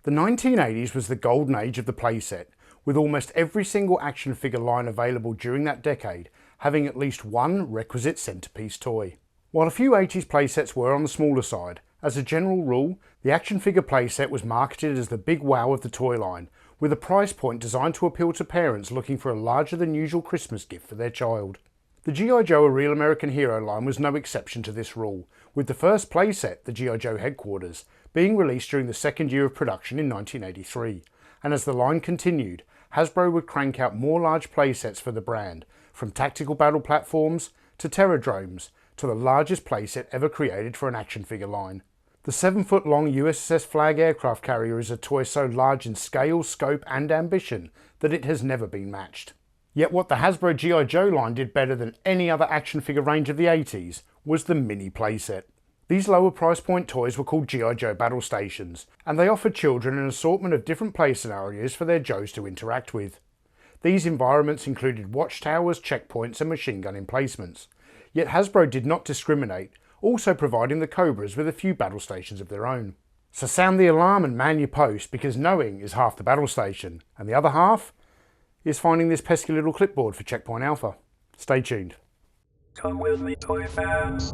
The 1980s was the golden age of the playset, with almost every single action figure line available during that decade having at least one requisite centerpiece toy. While a few 80s playsets were on the smaller side, as a general rule, the action figure playset was marketed as the big wow of the toy line, with a price point designed to appeal to parents looking for a larger than usual Christmas gift for their child. The G.I. Joe A Real American Hero line was no exception to this rule, with the first playset, the G.I. Joe Headquarters, being released during the second year of production in 1983, and as the line continued, Hasbro would crank out more large playsets for the brand, from tactical battle platforms to Terrordromes to the largest playset ever created for an action figure line. The 7-foot long USS Flagg aircraft carrier is a toy so large in scale, scope and ambition that it has never been matched. Yet what the Hasbro G.I. Joe line did better than any other action figure range of the 80s was the mini playset. These lower price point toys were called G.I. Joe Battle Stations, and they offered children an assortment of different play scenarios for their Joes to interact with. These environments included watchtowers, checkpoints and machine gun emplacements. Yet Hasbro did not discriminate, also providing the Cobras with a few battle stations of their own. So sound the alarm and man your post, because knowing is half the battle station, and the other half is finding this pesky little clipboard for Checkpoint Alpha. Stay tuned. Come with me, toy fans.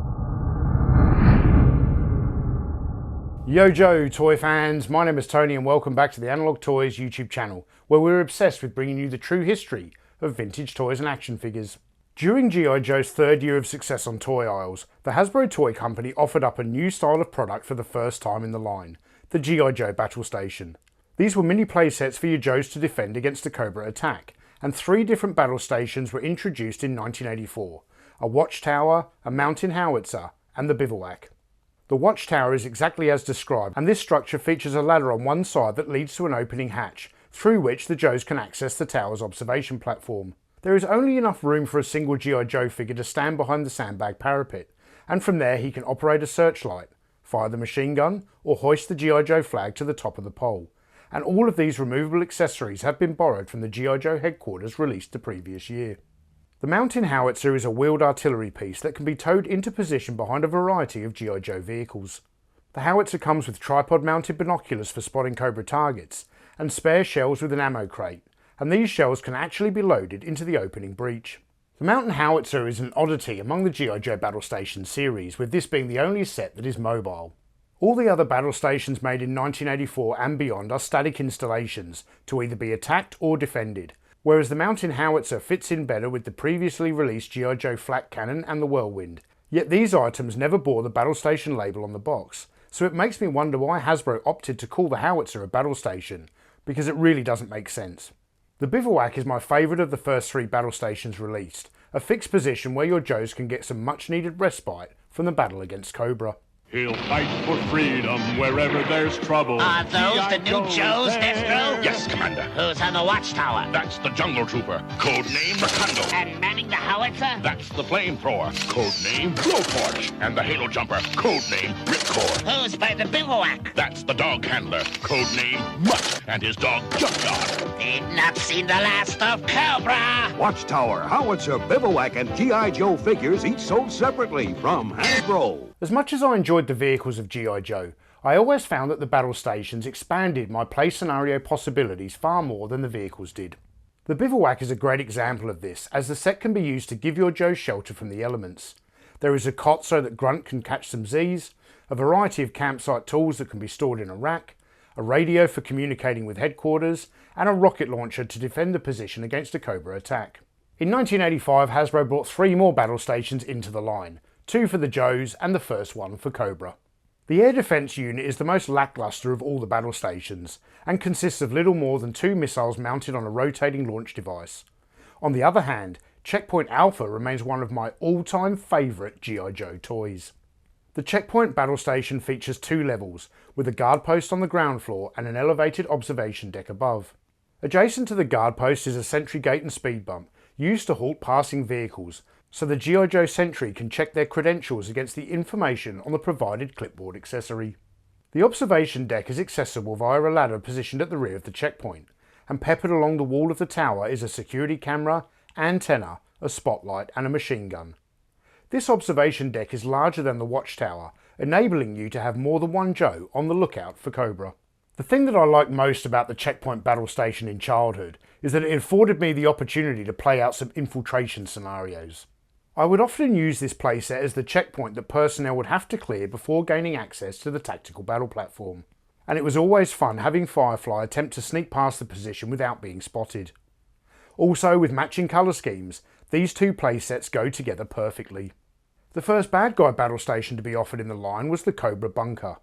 Yo Joe toy fans, my name is Tony and welcome back to the Analog Toys YouTube channel, where we're obsessed with bringing you the true history of vintage toys and action figures. During G.I. Joe's third year of success on toy aisles, the Hasbro Toy Company offered up a new style of product for the first time in the line, the G.I. Joe Battle Station. These were mini playsets for your Joes to defend against a Cobra attack, and 3 different battle stations were introduced in 1984, a watchtower, a mountain howitzer, and the bivouac. The watchtower is exactly as described, and this structure features a ladder on one side that leads to an opening hatch, through which the Joes can access the tower's observation platform. There is only enough room for a single G.I. Joe figure to stand behind the sandbag parapet, and from there he can operate a searchlight, fire the machine gun, or hoist the G.I. Joe flag to the top of the pole. And all of these removable accessories have been borrowed from the G.I. Joe Headquarters released the previous year. The mountain howitzer is a wheeled artillery piece that can be towed into position behind a variety of G.I. Joe vehicles. The howitzer comes with tripod-mounted binoculars for spotting Cobra targets, and spare shells with an ammo crate, and these shells can actually be loaded into the opening breech. The mountain howitzer is an oddity among the G.I. Joe Battle Station series, with this being the only set that is mobile. All the other battle stations made in 1984 and beyond are static installations to either be attacked or defended, whereas the mountain howitzer fits in better with the previously released G.I. Joe Flak Cannon and the Whirlwind. Yet these items never bore the battle station label on the box, so it makes me wonder why Hasbro opted to call the howitzer a battle station, because it really doesn't make sense. The bivouac is my favourite of the first 3 battle stations released, a fixed position where your Joes can get some much needed respite from the battle against Cobra. He'll fight for freedom wherever there's trouble. Are those the new Joes, Destro? Yes, Commander. Who's on the watchtower? That's the Jungle Trooper. Code name Rakondo. And manning the howitzer? That's the Flamethrower. Code name Blowtorch. And the Halo Jumper. Code name Ripcord. Who's by the bivouac? That's the Dog Handler. Code name Mutt. And his dog Junkyard. They've not seen the last of Cobra. Watchtower, Howitzer, Bivouac, and G.I. Joe figures each sold separately from Hasbro. As much as I enjoyed the vehicles of G.I. Joe, I always found that the battle stations expanded my play scenario possibilities far more than the vehicles did. The bivouac is a great example of this, as the set can be used to give your Joe shelter from the elements. There is a cot so that Grunt can catch some Z's, a variety of campsite tools that can be stored in a rack, a radio for communicating with headquarters, and a rocket launcher to defend the position against a Cobra attack. In 1985, Hasbro brought 3 more battle stations into the line, 2 for the Joes and the first one for Cobra. The air defense unit is the most lackluster of all the battle stations, and consists of little more than 2 missiles mounted on a rotating launch device. On the other hand, Checkpoint Alpha remains one of my all-time favourite G.I. Joe toys. The Checkpoint battle station features 2 levels, with a guard post on the ground floor and an elevated observation deck above. Adjacent to the guard post is a sentry gate and speed bump, used to halt passing vehicles, so the G.I. Joe sentry can check their credentials against the information on the provided clipboard accessory. The observation deck is accessible via a ladder positioned at the rear of the checkpoint, and peppered along the wall of the tower is a security camera, antenna, a spotlight and a machine gun. This observation deck is larger than the watchtower, enabling you to have more than one Joe on the lookout for Cobra. The thing that I liked most about the Checkpoint battle station in childhood is that it afforded me the opportunity to play out some infiltration scenarios. I would often use this playset as the checkpoint that personnel would have to clear before gaining access to the tactical battle platform, and it was always fun having Firefly attempt to sneak past the position without being spotted. Also, with matching colour schemes, these two playsets go together perfectly. The first bad guy battle station to be offered in the line was the Cobra Bunker.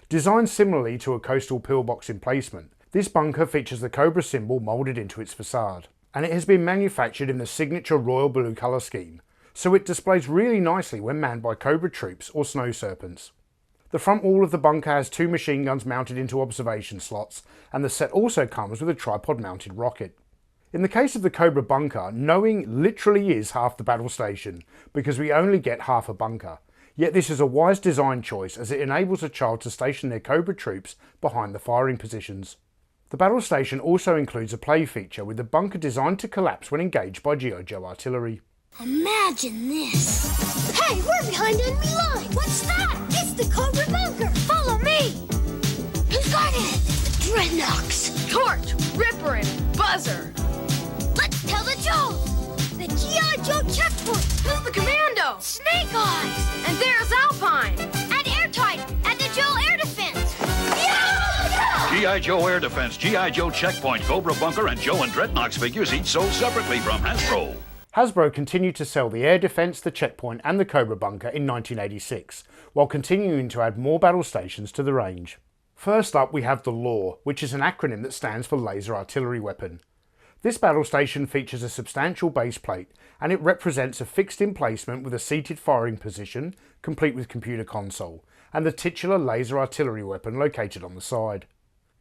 Designed similarly to a coastal pillbox emplacement, this bunker features the Cobra symbol moulded into its facade, and it has been manufactured in the signature royal blue colour scheme, so it displays really nicely when manned by Cobra troops or snow serpents. The front wall of the bunker has two machine guns mounted into observation slots, and the set also comes with a tripod mounted rocket. In the case of the Cobra Bunker, knowing literally is half the battle station, because we only get half a bunker. Yet this is a wise design choice as it enables a child to station their Cobra troops behind the firing positions. The battle station also includes a play feature with the bunker designed to collapse when engaged by G.I. Joe artillery. Imagine this. Hey, we're behind enemy line. What's that? It's the Cobra Bunker. Follow me. Who's got it? Dreadnoks. Torch, Ripper, and Buzzer. Let's tell the Joes. The G.I. Joe checkpoint. Who's the commando? Snake Eyes. And there's Alpine. And Airtight. And the Joe Air Defense. Yeah! G.I. Joe Air Defense, G.I. Joe Checkpoint, Cobra Bunker, and Joe and Dreadnoks figures each sold separately from Hasbro. Hasbro continued to sell the Air Defense, the Checkpoint and the Cobra Bunker in 1986, while continuing to add more battle stations to the range. First up we have the LAW, which is an acronym that stands for Laser Artillery Weapon. This battle station features a substantial base plate, and it represents a fixed emplacement with a seated firing position, complete with computer console, and the titular laser artillery weapon located on the side.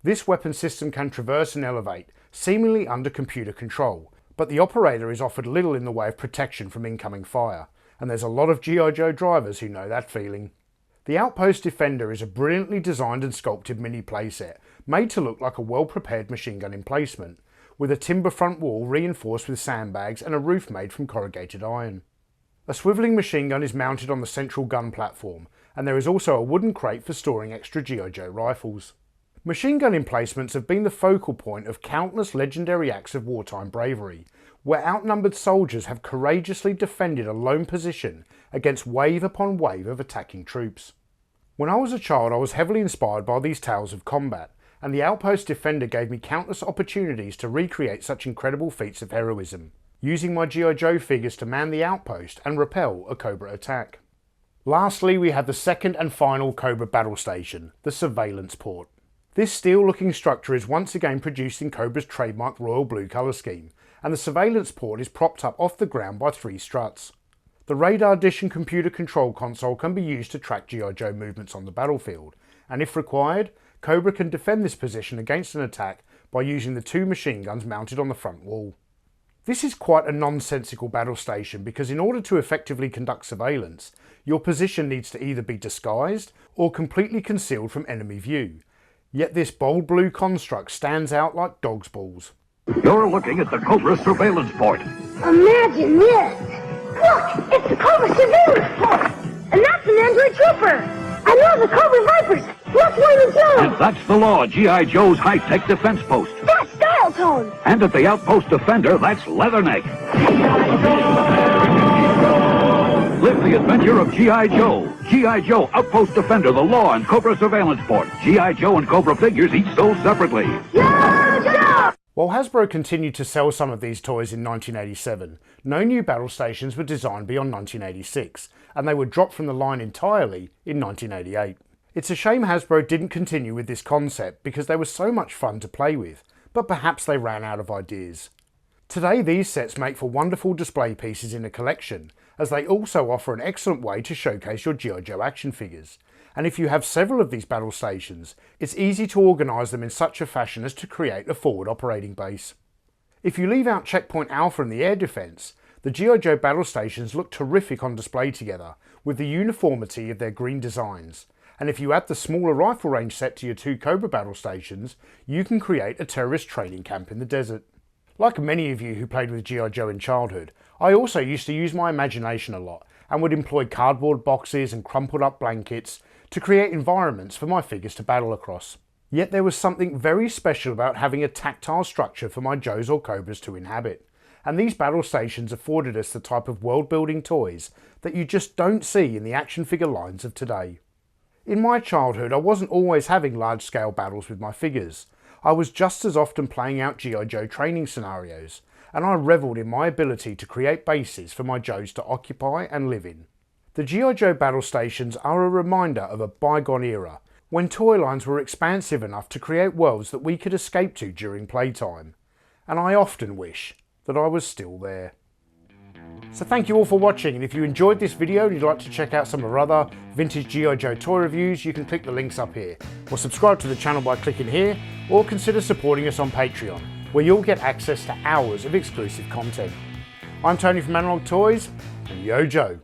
This weapon system can traverse and elevate, seemingly under computer control, but the operator is offered little in the way of protection from incoming fire, and there's a lot of G.I. Joe drivers who know that feeling. The Outpost Defender is a brilliantly designed and sculpted mini playset, made to look like a well-prepared machine gun emplacement, with a timber front wall reinforced with sandbags and a roof made from corrugated iron. A swivelling machine gun is mounted on the central gun platform, and there is also a wooden crate for storing extra G.I. Joe rifles. Machine gun emplacements have been the focal point of countless legendary acts of wartime bravery, where outnumbered soldiers have courageously defended a lone position against wave upon wave of attacking troops. When I was a child, I was heavily inspired by these tales of combat, and the Outpost Defender gave me countless opportunities to recreate such incredible feats of heroism, using my G.I. Joe figures to man the outpost and repel a Cobra attack. Lastly, we have the second and final Cobra battle station, the Surveillance Port. This steel-looking structure is once again produced in Cobra's trademark royal blue colour scheme, and the surveillance port is propped up off the ground by 3 struts. The radar dish and computer control console can be used to track G.I. Joe movements on the battlefield, and if required, Cobra can defend this position against an attack by using the 2 machine guns mounted on the front wall. This is quite a nonsensical battle station because in order to effectively conduct surveillance, your position needs to either be disguised or completely concealed from enemy view. Yet this bold blue construct stands out like dog's balls. You're looking at the Cobra surveillance port. Imagine this. Look, it's the Cobra surveillance port. And that's an Android trooper. And those are Cobra Vipers. Look, Wayne and Joe. And that's the LAW, G.I. Joe's high-tech defense post. That's Dial Tone. And at the Outpost Defender, that's Leatherneck. Live the adventure of G.I. Joe. G.I. Joe, Outpost Defender, the LAW, and Cobra Surveillance Port. G.I. Joe and Cobra figures each sold separately. While Hasbro continued to sell some of these toys in 1987, no new battle stations were designed beyond 1986, and they were dropped from the line entirely in 1988. It's a shame Hasbro didn't continue with this concept because they were so much fun to play with, but perhaps they ran out of ideas. Today these sets make for wonderful display pieces in a collection, as they also offer an excellent way to showcase your G.I. Joe action figures. And if you have several of these battle stations, it's easy to organise them in such a fashion as to create a forward operating base. If you leave out Checkpoint Alpha and the Air Defense, the G.I. Joe battle stations look terrific on display together, with the uniformity of their green designs. And if you add the smaller rifle range set to your 2 Cobra battle stations, you can create a terrorist training camp in the desert. Like many of you who played with G.I. Joe in childhood, I also used to use my imagination a lot and would employ cardboard boxes and crumpled up blankets to create environments for my figures to battle across. Yet there was something very special about having a tactile structure for my Joes or Cobras to inhabit, and these battle stations afforded us the type of world-building toys that you just don't see in the action figure lines of today. In my childhood, I wasn't always having large-scale battles with my figures. I was just as often playing out G.I. Joe training scenarios, and I revelled in my ability to create bases for my Joes to occupy and live in. The G.I. Joe battle stations are a reminder of a bygone era, when toy lines were expansive enough to create worlds that we could escape to during playtime, and I often wish that I was still there. So thank you all for watching, and if you enjoyed this video and you'd like to check out some of our other vintage G.I. Joe toy reviews, you can click the links up here, or subscribe to the channel by clicking here, or consider supporting us on Patreon, where you'll get access to hours of exclusive content. I'm Tony from Analog Toys, and Yo Joe.